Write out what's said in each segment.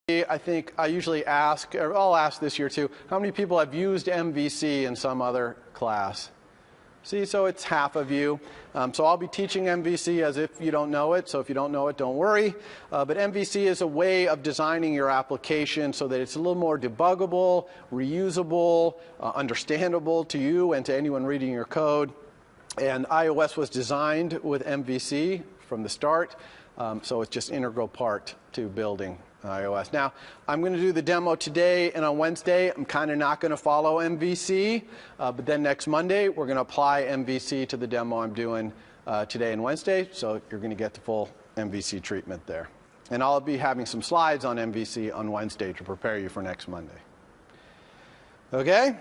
I think I usually ask, or I'll ask this year too, how many people have used MVC in some other class? See, so it's half of you. So I'll be teaching MVC as if you don't know it. So if you don't know it, don't worry. But MVC is a way of designing your application so that it's a little more debuggable, reusable, understandable to you and to anyone reading your code. And iOS was designed with MVC from the start. So it's just an integral part to building iOS. Now, I'm going to do the demo today and on Wednesday. I'm kind of not going to follow MVC, but then next Monday, we're going to apply MVC to the demo I'm doing today and Wednesday, so you're going to get the full MVC treatment there. And I'll be having some slides on MVC on Wednesday to prepare you for next Monday. Okay?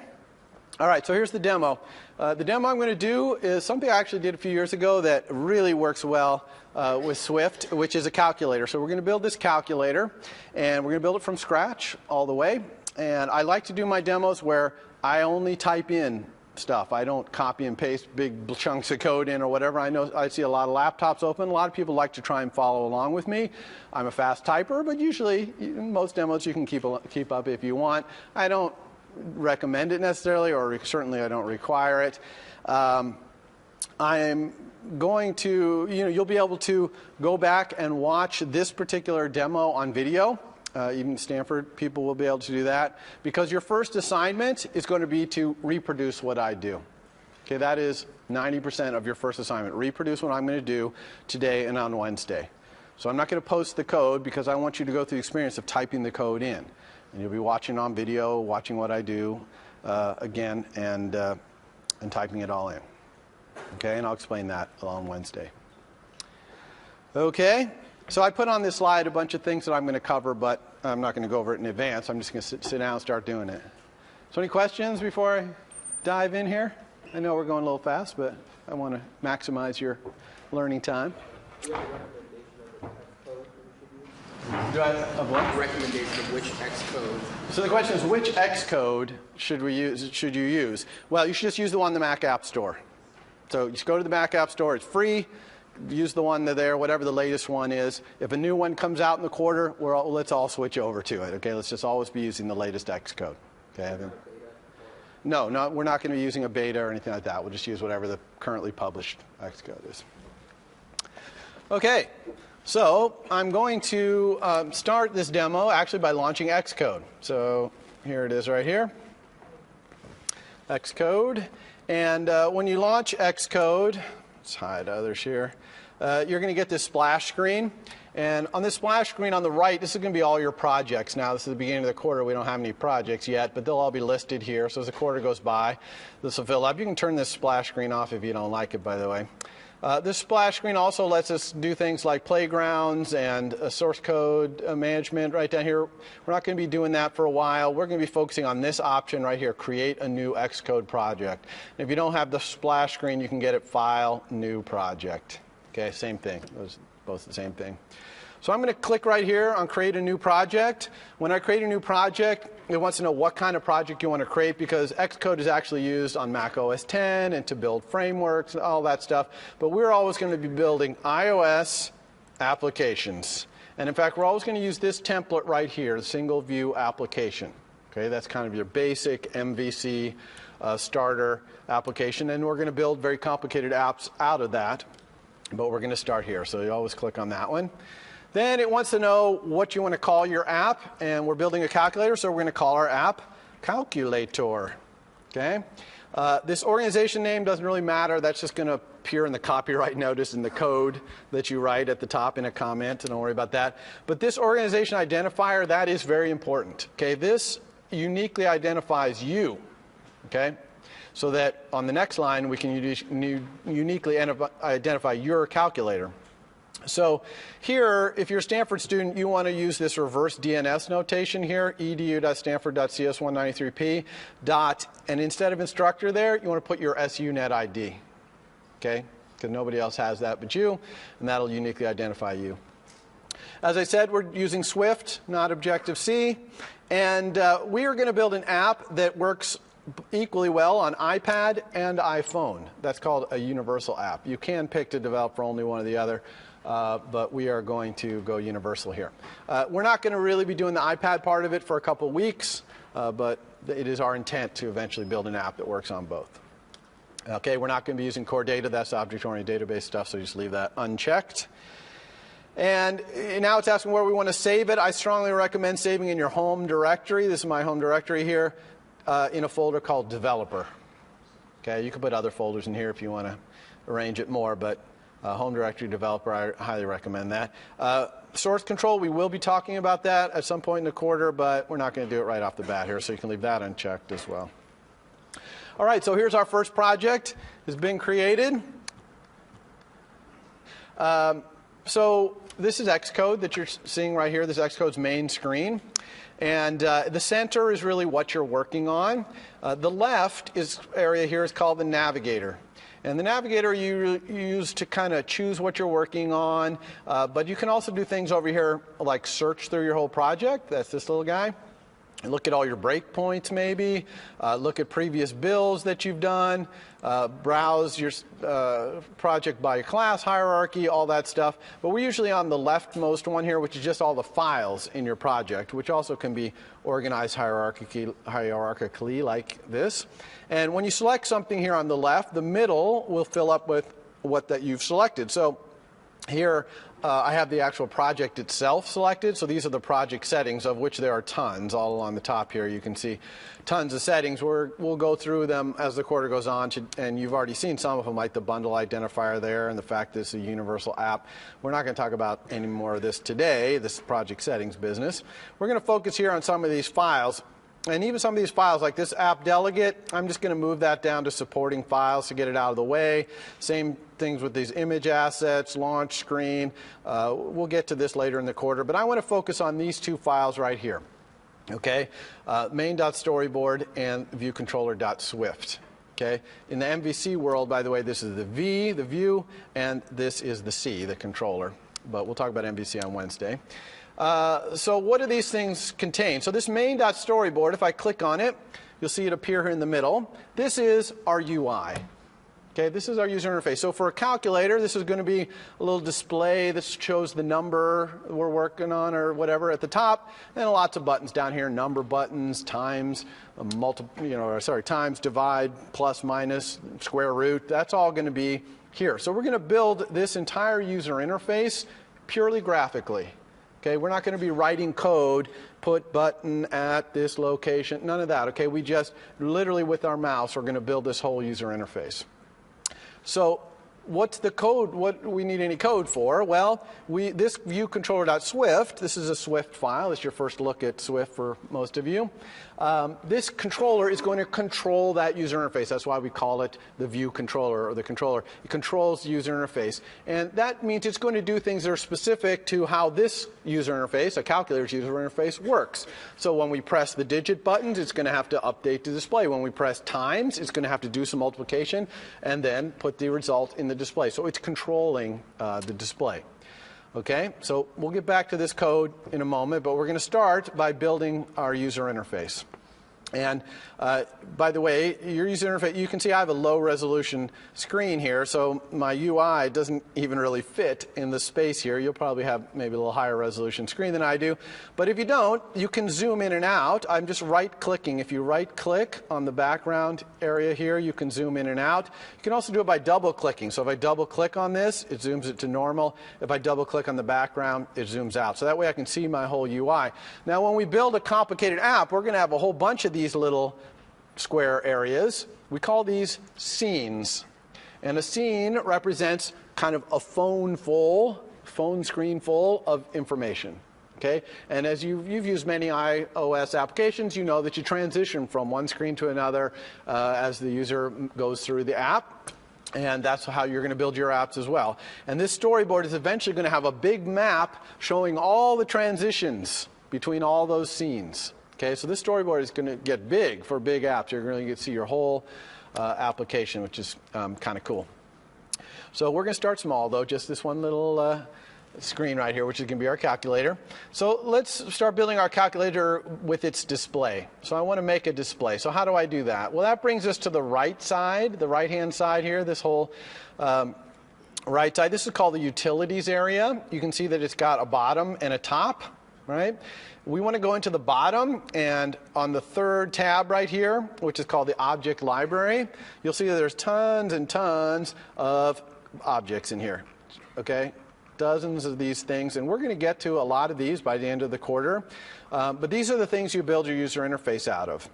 All right, so here's the demo. The demo I'm going to do is something I actually did a few years ago that really works well with Swift, which is a calculator. So we're going to build this calculator, and we're going to build it from scratch all the way. And I like to do my demos where I only type in stuff. I don't copy and paste big chunks of code in or whatever. I know I see a lot of laptops open. A lot of people like to try and follow along with me. I'm a fast typer, but usually in most demos you can keep up if you want. I don't recommend it necessarily, or certainly I don't require it. I'm going to, you'll be able to go back and watch this particular demo on video. Even Stanford people will be able to do that, because your first assignment is going to be to reproduce what I do. Okay, that is 90% of your first assignment. Reproduce what I'm going to do today and on Wednesday. So I'm not going to post the code because I want you to go through the experience of typing the code in. And you'll be watching on video, watching what I do again, and typing it all in. Okay, and I'll explain that on Wednesday. Okay, so I put on this slide a bunch of things that I'm going to cover, but I'm not going to go over it in advance. I'm just going to sit down and start doing it. So any questions before I dive in here? I know we're going a little fast, but I want to maximize your learning time. Do I have what? Recommendation of which Xcode. So the question is, which Xcode should you use? Well, you should just use the one in the Mac App Store. So you just go to the Mac App Store. It's free. Use the one there, whatever the latest one is. If a new one comes out in the quarter, let's all switch over to it. Okay, let's just always be using the latest Xcode. Okay. No, we're not going to be using a beta or anything like that. We'll just use whatever the currently published Xcode is. Okay. So I'm going to start this demo actually by launching Xcode. So here it is right here, Xcode. And when you launch Xcode, let's hide others here, you're going to get this splash screen. And on this splash screen on the right, this is going to be all your projects. Now, this is the beginning of the quarter. We don't have any projects yet, but they'll all be listed here. So as the quarter goes by, this will fill up. You can turn this splash screen off if you don't like it, by the way. This splash screen also lets us do things like playgrounds and source code management right down here. We're not going to be doing that for a while. We're going to be focusing on this option right here, create a new Xcode project. And if you don't have the splash screen, you can get it File, New Project. Okay, same thing. Those both the same thing. So I'm going to click right here on Create a New Project. When I create a new project, it wants to know what kind of project you want to create, because Xcode is actually used on Mac OS X and to build frameworks and all that stuff. But we're always going to be building iOS applications. And in fact, we're always going to use this template right here, the single view application. Okay, that's kind of your basic MVC starter application. And we're going to build very complicated apps out of that. But we're going to start here. So you always click on that one. Then it wants to know what you want to call your app, and we're building a calculator, so we're going to call our app Calculator. Okay? This organization name doesn't really matter. That's just going to appear in the copyright notice in the code that you write at the top in a comment, so don't worry about that. But this organization identifier, that is very important. Okay? This uniquely identifies you. Okay? So that on the next line, we can uniquely identify your calculator. So here, if you're a Stanford student, you want to use this reverse DNS notation here, edu.stanford.cs193p, and instead of instructor there, you want to put your SUNet ID, okay? Because nobody else has that but you, and that'll uniquely identify you. As I said, we're using Swift, not Objective-C, and we are going to build an app that works equally well on iPad and iPhone. That's called a universal app. You can pick to develop for only one or the other. but we are going to go universal here. We're not going to really be doing the iPad part of it for a couple weeks, but it is our intent to eventually build an app that works on both. Okay, we're not going to be using core data. That's object-oriented database stuff, so just leave that unchecked. And now it's asking where we want to save it. I strongly recommend saving in your home directory. This is my home directory here, in a folder called Developer. Okay, you can put other folders in here if you want to arrange it more, but home directory Developer, I highly recommend that. Source control, we will be talking about that at some point in the quarter, but we're not going to do it right off the bat here, so you can leave that unchecked as well. All right, so here's our first project. It's been created. So this is Xcode that you're seeing right here. This is Xcode's main screen. And the center is really what you're working on. The left area here is called the navigator. And the navigator you use to kind of choose what you're working on. But you can also do things over here like search through your whole project. That's this little guy. Look at all your breakpoints maybe, look at previous builds that you've done, browse your project by your class hierarchy, all that stuff. But we're usually on the leftmost one here, which is just all the files in your project, which also can be organized hierarchically like this. And when you select something here on the left, the middle will fill up with what that you've selected. So here, I have the actual project itself selected. So these are the project settings, of which there are tons all along the top here. You can see tons of settings. We'll go through them as the quarter goes on. And you've already seen some of them, like the bundle identifier there and the fact that it's a universal app. We're not going to talk about any more of this today, this project settings business. We're going to focus here on some of these files. And even some of these files, like this app delegate, I'm just going to move that down to supporting files to get it out of the way. Same things with these image assets, launch screen. We'll get to this later in the quarter, but I want to focus on these two files right here. Okay, main.storyboard and viewcontroller.swift. Okay, in the MVC world, by the way, this is the V, the view, and this is the C, the controller. But we'll talk about MVC on Wednesday. So what do these things contain? So this main.storyboard, if I click on it, you'll see it appear here in the middle. This is our UI. Okay, this is our user interface. So for a calculator, this is going to be a little display that shows the number we're working on or whatever at the top, and lots of buttons down here, number buttons, times, times, divide, plus, minus, square root. That's all going to be here. So we're going to build this entire user interface purely graphically. Okay, we're not going to be writing code, put button at this location, none of that. Okay, we just literally with our mouse are going to build this whole user interface. So what's the code? What do we need any code for? Well, this viewcontroller.swift, this is a Swift file. It's your first look at Swift for most of you. This controller is going to control that user interface. That's why we call it the view controller or the controller. It controls the user interface. And that means it's going to do things that are specific to how this user interface, a calculator's user interface, works. So when we press the digit buttons, it's going to have to update the display. When we press times, it's going to have to do some multiplication and then put the result in the display. So it's controlling the display. Okay, so we'll get back to this code in a moment, but we're going to start by building our user interface. And by the way, your user interface, you can see I have a low resolution screen here, so my UI doesn't even really fit in the space here. You'll probably have maybe a little higher resolution screen than I do. But if you don't, you can zoom in and out. I'm just right-clicking. If you right-click on the background area here, you can zoom in and out. You can also do it by double-clicking. So if I double-click on this, it zooms it to normal. If I double-click on the background, it zooms out. So that way I can see my whole UI. Now, when we build a complicated app, we're going to have a whole bunch of these little square areas. We call these scenes. And a scene represents kind of a phone screen full of information. Okay? And as you've used many iOS applications, you know that you transition from one screen to another as the user goes through the app. And that's how you're going to build your apps as well. And this storyboard is eventually going to have a big map showing all the transitions between all those scenes. Okay, so this storyboard is going to get big for big apps. You're going to get to see your whole application, which is kind of cool. So we're going to start small, though, just this one little screen right here, which is going to be our calculator. So let's start building our calculator with its display. So I want to make a display. So how do I do that? Well, that brings us to the right side, the right-hand side here, this whole right side, this is called the utilities area. You can see that it's got a bottom and a top, right? We want to go into the bottom, and on the third tab right here, which is called the object library, you'll see that there's tons and tons of objects in here, okay? Dozens of these things, and we're going to get to a lot of these by the end of the quarter. But these are the things you build your user interface out of.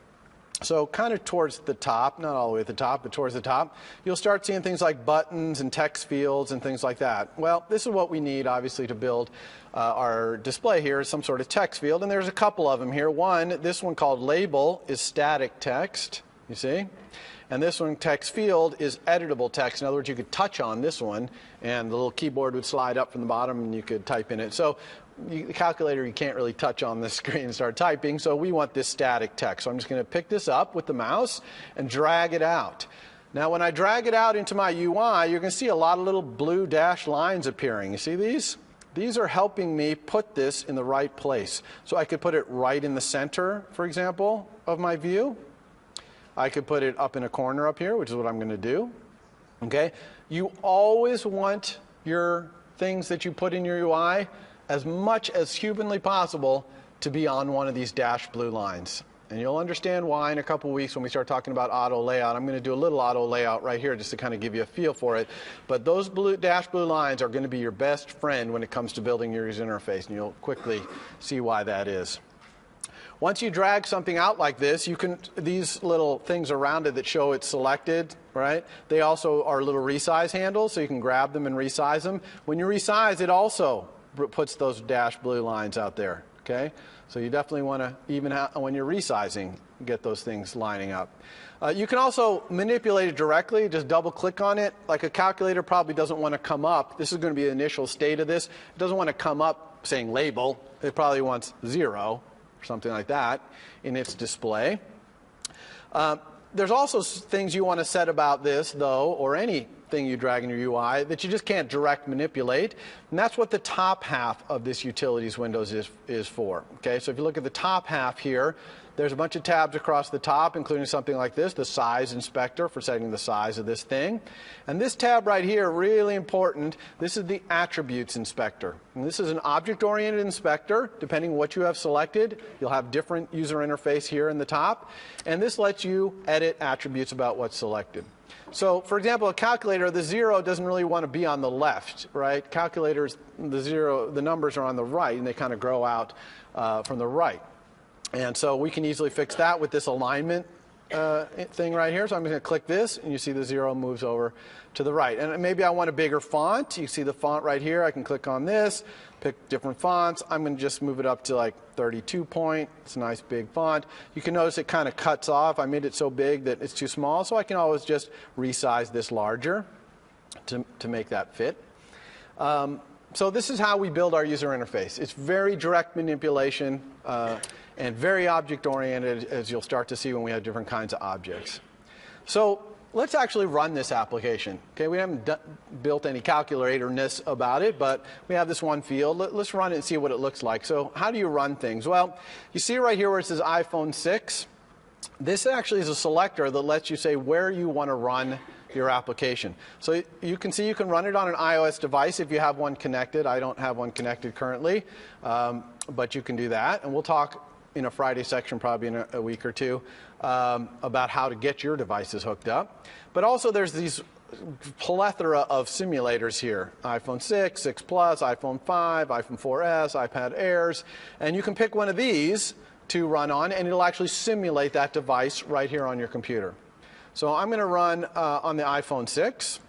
So kind of towards the top, not all the way at the top, but towards the top, you'll start seeing things like buttons and text fields and things like that. Well, this is what we need, obviously, to build our display here, some sort of text field. And there's a couple of them here. This one called label is static text, you see? And this one, text field, is editable text. In other words, you could touch on this one, and the little keyboard would slide up from the bottom, and you could type in it. So the calculator, you can't really touch on the screen and start typing, so we want this static text. So I'm just going to pick this up with the mouse and drag it out. Now, when I drag it out into my UI, you're going to see a lot of little blue dashed lines appearing. You see these? These are helping me put this in the right place. So I could put it right in the center, for example, of my view. I could put it up in a corner up here, which is what I'm going to do. Okay? You always want your things that you put in your UI, as much as humanly possible, to be on one of these dashed blue lines. And you'll understand why in a couple weeks when we start talking about auto layout. I'm going to do a little auto layout right here just to kind of give you a feel for it. But those dashed blue lines are going to be your best friend when it comes to building your user interface, and you'll quickly see why that is. Once you drag something out like this, these little things around it that show it's selected, right? They also are little resize handles, so you can grab them and resize them. When you resize, it also puts those dashed blue lines out there, okay? So you definitely want to, even when you're resizing, get those things lining up. You can also manipulate it directly, just double click on it. Like a calculator probably doesn't want to come up. This is going to be the initial state of this. It doesn't want to come up saying label. It probably wants 0 or something like that in its display. There's also things you want to set about this, though, or anything you drag in your UI, that you just can't direct manipulate. And that's what the top half of this utilities windows is for. Okay, so if you look at the top half here, there's a bunch of tabs across the top, including something like this, the size inspector for setting the size of this thing. And this tab right here, really important, this is the attributes inspector. And this is an object-oriented inspector. Depending on what you have selected, you'll have different user interface here in the top. And this lets you edit attributes about what's selected. So, for example, a calculator, the 0 doesn't really want to be on the left, right? Calculators, the numbers are on the right, and they kind of grow out from the right. And so we can easily fix that with this alignment thing right here. So I'm going to click this, and you see the 0 moves over to the right. And maybe I want a bigger font. You see the font right here. I can click on this, pick different fonts. I'm going to just move it up to like 32 point. It's a nice big font. You can notice it kind of cuts off. I made it so big that it's too small, so I can always just resize this larger to make that fit. So this is how we build our user interface. It's very direct manipulation and very object-oriented, as you'll start to see when we have different kinds of objects. So let's actually run this application. Okay, we haven't built any calculator-ness about it, but we have this one field. Let's run it and see what it looks like. So how do you run things? Well, you see right here where it says iPhone 6. This actually is a selector that lets you say where you want to run your application. So you can see you can run it on an iOS device if you have one connected. I don't have one connected currently, but you can do that. And we'll talk in a Friday section probably in a week or two about how to get your devices hooked up. But also there's these plethora of simulators here. iPhone 6, 6 Plus, iPhone 5, iPhone 4S, iPad Airs. And you can pick one of these to run on, and it'll actually simulate that device right here on your computer. So I'm going to run on the iPhone 6.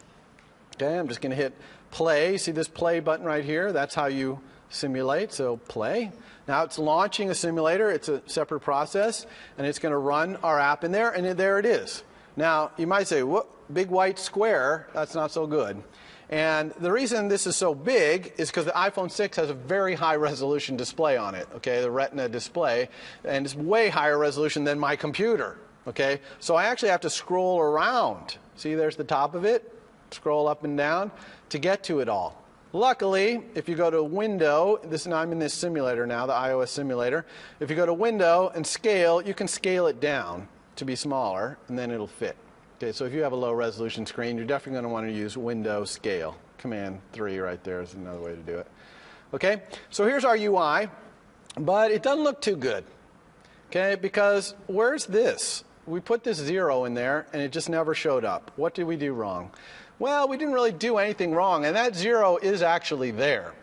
Okay, I'm just going to hit play. See this play button right here? That's how you simulate. So play. Now it's launching a simulator. It's a separate process, and it's going to run our app in there, and there it is. Now you might say, "What big white square? That's not so good." And the reason this is so big is because the iPhone 6 has a very high resolution display on it. Okay, the Retina display, and it's way higher resolution than my computer. Okay, so I actually have to scroll around. See, there's the top of it. Scroll up and down to get to it all. Luckily, if you go to Window, I'm in this simulator now, the iOS simulator. If you go to Window and Scale, you can scale it down to be smaller, and then it'll fit. Okay, so if you have a low resolution screen, you're definitely going to want to use Window Scale. Command 3 right there is another way to do it. Okay, so here's our UI, but it doesn't look too good. Okay, because where's this? We put this 0 in there, and it just never showed up. What did we do wrong? Well, we didn't really do anything wrong, and that 0 is actually there.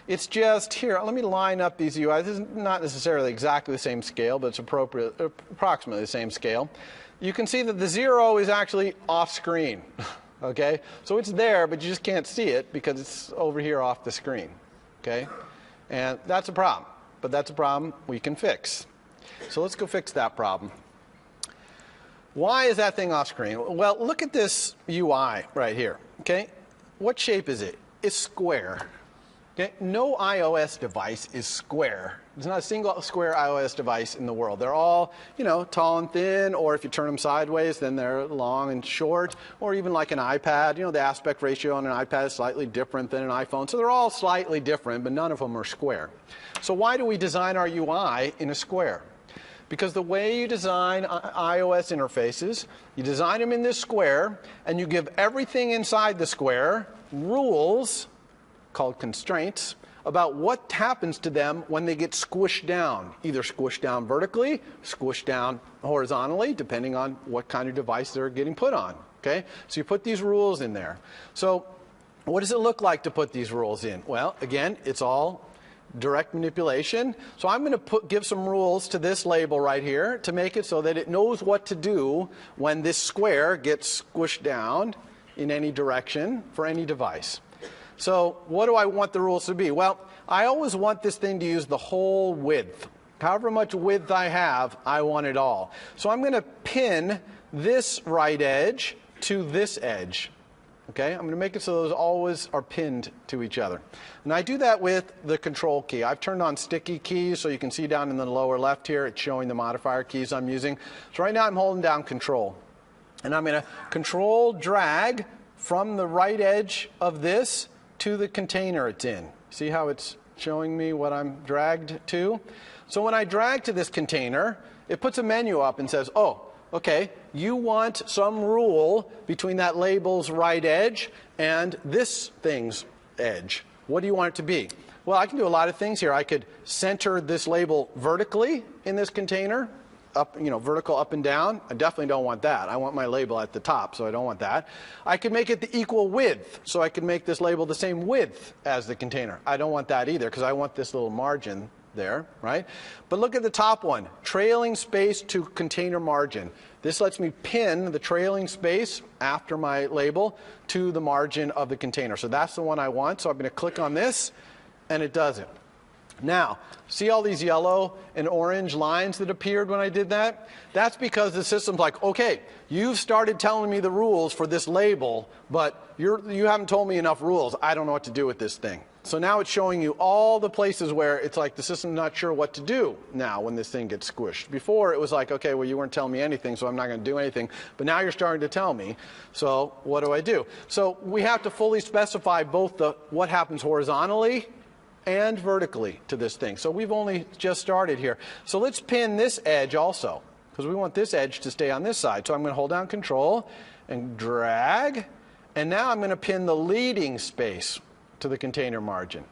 It's just here. Let me line up these UIs. This is not necessarily exactly the same scale, but it's approximately the same scale. You can see that the 0 is actually off screen. Okay, so it's there, but you just can't see it because it's over here off the screen. Okay, and that's a problem, but that's a problem we can fix. So let's go fix that problem. Why is that thing off screen? Well, look at this UI right here. Okay, what shape is it? It's square. Okay, no iOS device is square. There's not a single square iOS device in the world. They're all, tall and thin, or if you turn them sideways, then they're long and short, or even like an iPad. The aspect ratio on an iPad is slightly different than an iPhone. So they're all slightly different, but none of them are square. So why do we design our UI in a square? Because the way you design iOS interfaces, you design them in this square, and you give everything inside the square rules called constraints about what happens to them when they get squished down, either squished down vertically, squished down horizontally, depending on what kind of device they're getting put on. Okay, so you put these rules in there. So what does it look like to put these rules in? Well, again, it's all direct manipulation. So I'm going to give some rules to this label right here to make it so that it knows what to do when this square gets squished down in any direction for any device. So what do I want the rules to be? Well, I always want this thing to use the whole width. However much width I have, I want it all. So I'm going to pin this right edge to this edge. Okay, I'm going to make it so those always are pinned to each other. And I do that with the control key. I've turned on sticky keys, so you can see down in the lower left here, it's showing the modifier keys I'm using. So right now I'm holding down control. And I'm going to control drag from the right edge of this to the container it's in. See how it's showing me what I'm dragged to? So when I drag to this container, it puts a menu up and says, oh, okay, you want some rule between that label's right edge and this thing's edge. What do you want it to be? Well, I can do a lot of things here. I could center this label vertically in this container, up, vertical up and down. I definitely don't want that. I want my label at the top, so I don't want that. I could make it the equal width, so I could make this label the same width as the container. I don't want that either, because I want this little margin there, right? But look at the top one, trailing space to container margin. This lets me pin the trailing space after my label to the margin of the container. So that's the one I want. So I'm going to click on this, and it does it. Now, see all these yellow and orange lines that appeared when I did that? That's because the system's like, okay, you've started telling me the rules for this label, but you haven't told me enough rules. I don't know what to do with this thing. So now it's showing you all the places where it's like the system's not sure what to do now when this thing gets squished. Before it was like, okay, well, you weren't telling me anything, so I'm not going to do anything. But now you're starting to tell me. So what do I do? So we have to fully specify both what happens horizontally and vertically to this thing. So we've only just started here. So let's pin this edge also, because we want this edge to stay on this side. So I'm going to hold down Control and drag. And now I'm going to pin the leading space to the container margin.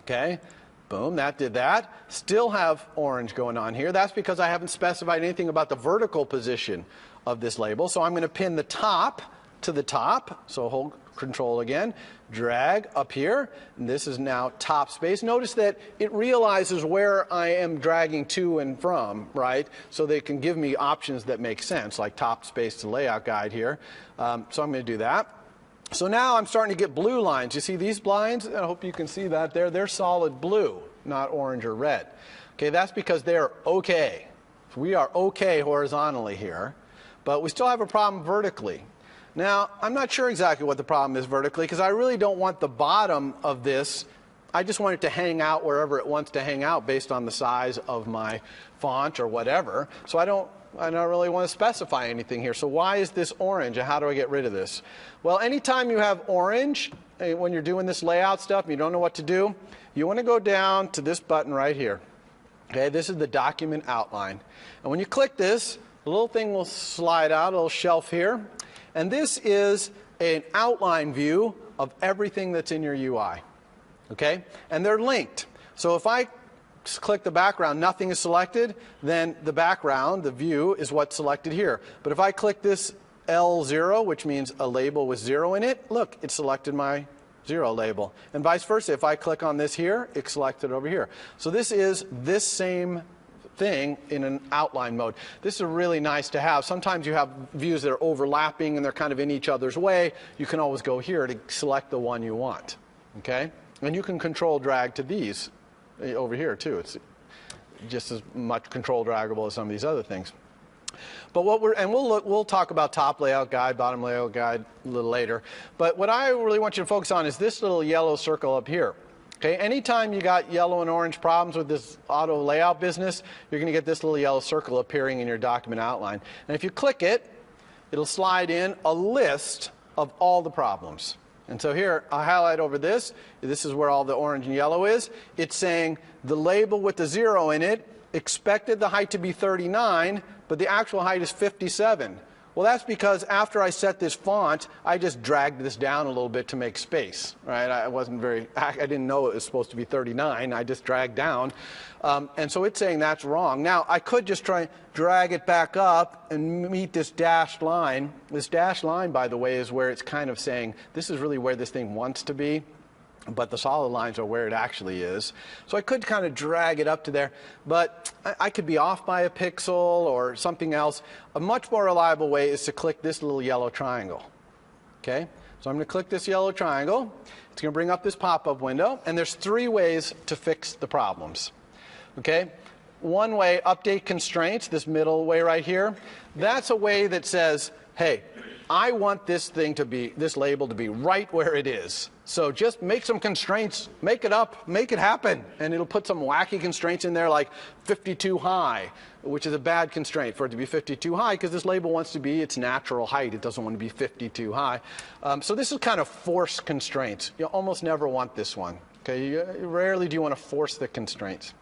Okay, boom, that did that. Still have orange going on here. That's because I haven't specified anything about the vertical position of this label. So I'm going to pin the top to the top. So hold Control again, drag up here, and this is now top space. Notice that it realizes where I am dragging to and from, right? So they can give me options that make sense, like top space to layout guide here. So I'm going to do that. So now I'm starting to get blue lines. You see these lines? I hope you can see that there. They're solid blue, not orange or red. Okay, that's because they're okay. We are okay horizontally here, but we still have a problem vertically. Now, I'm not sure exactly what the problem is vertically, because I really don't want the bottom of this. I just want it to hang out wherever it wants to hang out based on the size of my font or whatever. So I don't really want to specify anything here. So why is this orange, and how do I get rid of this? Well, anytime you have orange, when you're doing this layout stuff and you don't know what to do, you want to go down to this button right here. Okay, this is the document outline. And when you click this, the little thing will slide out, a little shelf here. And this is an outline view of everything that's in your UI. Okay? And they're linked. So if I click the background, nothing is selected, then the background, the view, is what's selected here. But if I click this L0, which means a label with 0 in it, look, it selected my 0 label. And vice versa, if I click on this here, it's selected over here. So this is this same thing in an outline mode. This is really nice to have. Sometimes you have views that are overlapping and they're kind of in each other's way. You can always go here to select the one you want. Okay? And you can control drag to these over here too. It's just as much control draggable as some of these other things. But we'll talk about top layout guide, bottom layout guide a little later. But what I really want you to focus on is this little yellow circle up here. Okay, anytime you got yellow and orange problems with this auto layout business, you're going to get this little yellow circle appearing in your document outline. And if you click it, it'll slide in a list of all the problems. And so here, I highlight over this. This is where all the orange and yellow is. It's saying the label with the 0 in it expected the height to be 39, but the actual height is 57. Well, that's because after I set this font, I just dragged this down a little bit to make space. Right? I didn't know it was supposed to be 39. I just dragged down. And so it's saying that's wrong. Now, I could just try and drag it back up and meet this dashed line. This dashed line, by the way, is where it's kind of saying this is really where this thing wants to be, but the solid lines are where it actually is. So I could kind of drag it up to there, but I could be off by a pixel or something else. A much more reliable way is to click this little yellow triangle. Okay? So I'm going to click this yellow triangle. It's going to bring up this pop-up window, and there's 3 ways to fix the problems. Okay? One way, update constraints, this middle way right here. That's a way that says, hey, I want this label to be right where it is. So just make some constraints, make it up, make it happen. And it'll put some wacky constraints in there like 52 high, which is a bad constraint for it to be 52 high because this label wants to be its natural height. It doesn't want to be 52 high. So this is kind of forced constraints. You almost never want this one. Okay? Rarely do you want to force the constraints.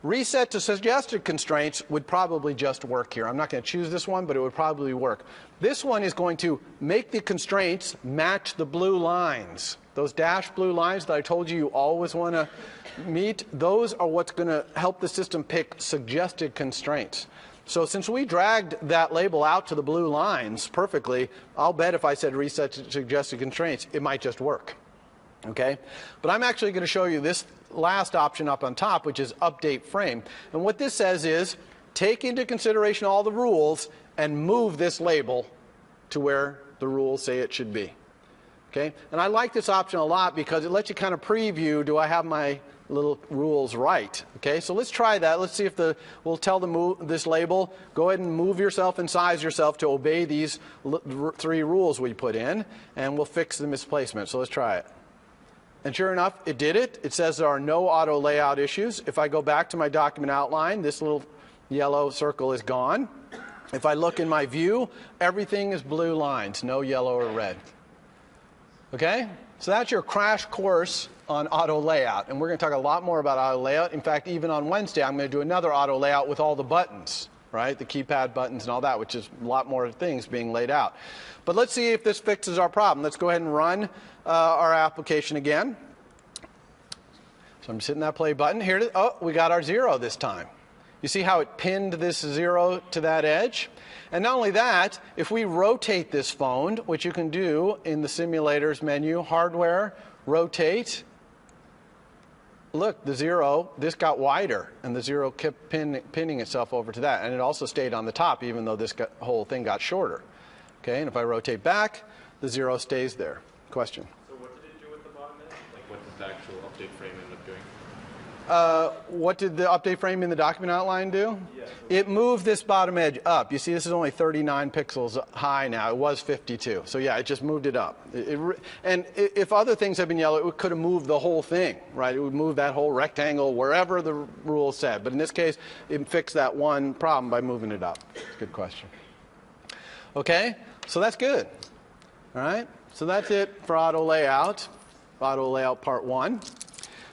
Reset to suggested constraints would probably just work here. I'm not going to choose this one, but it would probably work. This one is going to make the constraints match the blue lines. Those dashed blue lines that I told you always want to meet, those are what's going to help the system pick suggested constraints. So since we dragged that label out to the blue lines perfectly, I'll bet if I said reset to suggested constraints, it might just work. Okay? But I'm actually going to show you this last option up on top, which is update frame. And what this says is take into consideration all the rules and move this label to where the rules say it should be. Okay? And I like this option a lot because it lets you kind of preview, do I have my little rules right? Okay? So let's try that. Let's see if we'll tell this label, go ahead and move yourself and size yourself to obey these 3 rules we put in, and we'll fix the misplacement. So let's try it. And sure enough, it did it. It says there are no auto layout issues. If I go back to my document outline, this little yellow circle is gone. If I look in my view, everything is blue lines, no yellow or red. Okay? So that's your crash course on auto layout. And we're going to talk a lot more about auto layout. In fact, even on Wednesday, I'm going to do another auto layout with all the buttons, right? The keypad buttons and all that, which is a lot more things being laid out. But let's see if this fixes our problem. Let's go ahead and run our application again. So I'm just hitting that play button. Here, oh, we got our 0 this time. You see how it pinned this 0 to that edge? And not only that, if we rotate this phone, which you can do in the simulators menu, hardware, rotate, look, the 0, this got wider, and the 0 kept pinning itself over to that. And it also stayed on the top, even though this whole thing got shorter. Okay, and if I rotate back, the 0 stays there. Question? So what did it do with the bottom edge? Like what did the actual update frame end up doing? What did the update frame in the document outline do? Yes. It moved this bottom edge up. You see, this is only 39 pixels high now. It was 52. So yeah, it just moved it up. And if other things had been yellow, it could have moved the whole thing, right? It would move that whole rectangle wherever the rule said. But in this case, it fixed that one problem by moving it up. Good question. Okay, so that's good. All right, so that's it for auto layout part 1.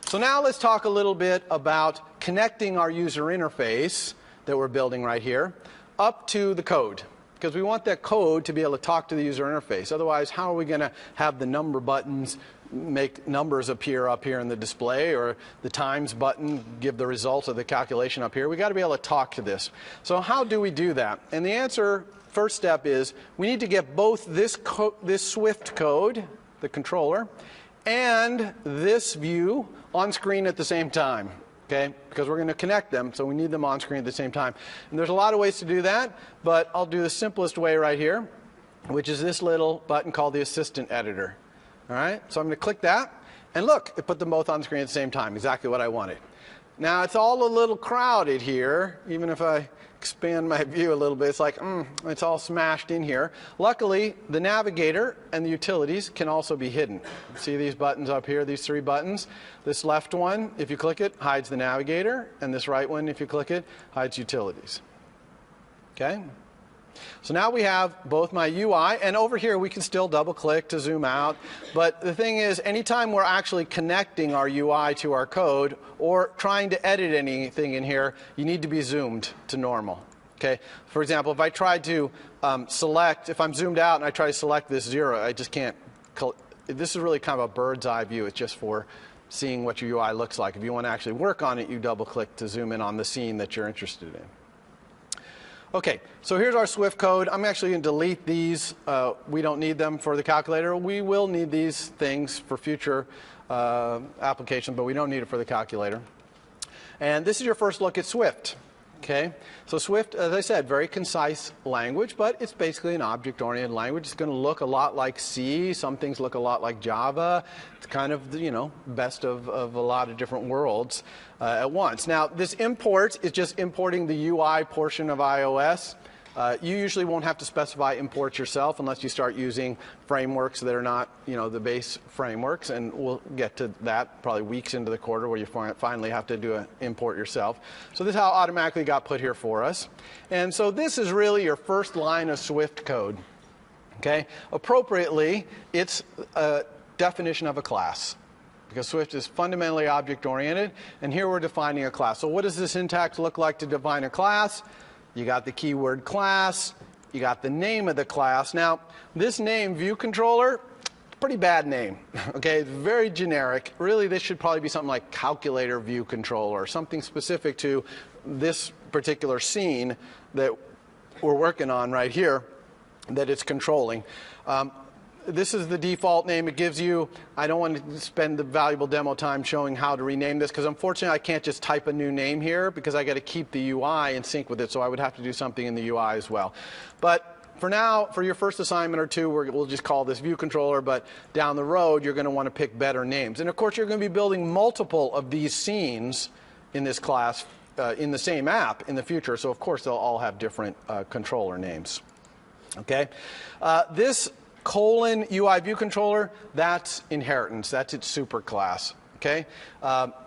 So now let's talk a little bit about connecting our user interface that we're building right here up to the code. because we want that code to be able to talk to the user interface. Otherwise, how are we going to have the number buttons make numbers appear up here in the display, or the times button give the results of the calculation up here? We've got to be able to talk to this. So how do we do that? And the answer, first step, is we need to get both this Swift code, the controller, and this view on screen at the same time. Okay? Because we're going to connect them, so we need them on screen at the same time. And there's a lot of ways to do that, but I'll do the simplest way right here, which is this little button called the Assistant Editor. All right? So I'm going to click that, and look, it put them both on screen at the same time, exactly what I wanted. Now, it's all a little crowded here. Even if I expand my view a little bit, it's like, it's all smashed in here. Luckily, the navigator and the utilities can also be hidden. See these buttons up here, these 3 buttons? This left one, if you click it, hides the navigator, and this right one, if you click it, hides utilities. Okay? So now we have both my UI, and over here we can still double-click to zoom out. But the thing is, anytime we're actually connecting our UI to our code or trying to edit anything in here, you need to be zoomed to normal. Okay? For example, if I tried to select, if I'm zoomed out and I try to select this 0, I just can't. This is really kind of a bird's eye view. It's just for seeing what your UI looks like. If you want to actually work on it, you double-click to zoom in on the scene that you're interested in. Okay, so here's our Swift code. I'm actually going to delete these. We don't need them for the calculator. We will need these things for future applications, but we don't need it for the calculator. And this is your first look at Swift. Okay, so Swift, as I said, very concise language, but it's basically an object-oriented language. It's going to look a lot like C. Some things look a lot like Java. It's kind of, best of a lot of different worlds at once. Now, this import is just importing the UI portion of iOS. You usually won't have to specify imports yourself unless you start using frameworks that are not, the base frameworks, and we'll get to that probably weeks into the quarter where you finally have to do an import yourself. So this is how it automatically got put here for us. And so this is really your first line of Swift code. Okay? Appropriately, it's a definition of a class, because Swift is fundamentally object-oriented, and here we're defining a class. So what does the syntax look like to define a class? You got the keyword class. You got the name of the class. Now, this name, view controller, pretty bad name. Okay, it's very generic. Really, this should probably be something like calculator view controller, or something specific to this particular scene that we're working on right here that it's controlling. This is the default name it gives you. I don't want to spend the valuable demo time showing how to rename this, because unfortunately I can't just type a new name here, because I got to keep the UI in sync with it, so I would have to do something in the UI as well. But for now, for your first assignment or two, we'll just call this view controller, but down the road you're going to want to pick better names. And of course you're going to be building multiple of these scenes in this class in the same app in the future, so of course they'll all have different controller names. Okay? This :UI view controller, that's inheritance. That's its superclass. Okay?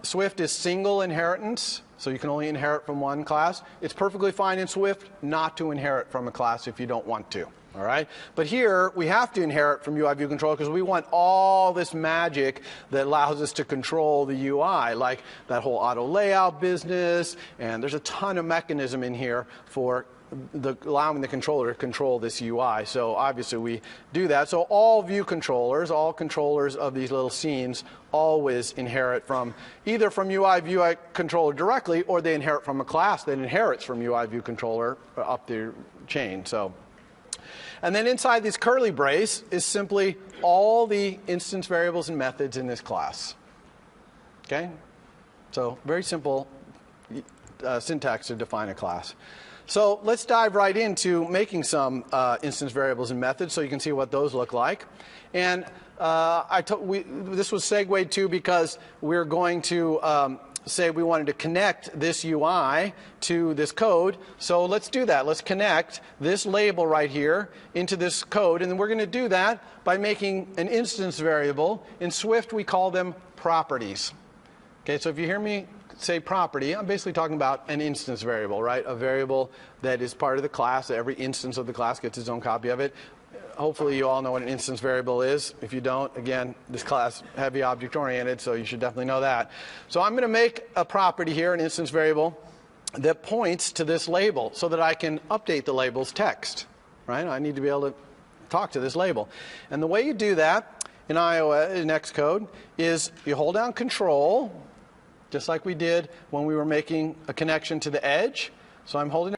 Swift is single inheritance, so you can only inherit from one class. It's perfectly fine in Swift not to inherit from a class if you don't want to. All right? But here, we have to inherit from UI view controller because we want all this magic that allows us to control the UI, like that whole auto layout business, and there's a ton of mechanism in here for allowing the controller to control this UI. So obviously we do that. So all view controllers, all controllers of these little scenes always inherit from either from UI view controller directly, or they inherit from a class that inherits from UI view controller up the chain. So, and then inside this curly brace is simply all the instance variables and methods in this class. Okay? So very simple syntax to define a class. So let's dive right into making some instance variables and methods so you can see what those look like. And this was segued to because we're going to say we wanted to connect this UI to this code. So let's do that. Let's connect this label right here into this code. And then we're going to do that by making an instance variable. In Swift, we call them properties. Okay, so if you hear me say property, I'm basically talking about an instance variable, right? A variable that is part of the class. Every instance of the class gets its own copy of it. Hopefully you all know what an instance variable is. If you don't, again, this class heavy object oriented, so you should definitely know that. So I'm going to make a property here, an instance variable, that points to this label so that I can update the label's text. right? I need to be able to talk to this label. And the way you do that in iOS, in Xcode, is you hold down Control, just like we did when we were making a connection to the edge. So I'm holding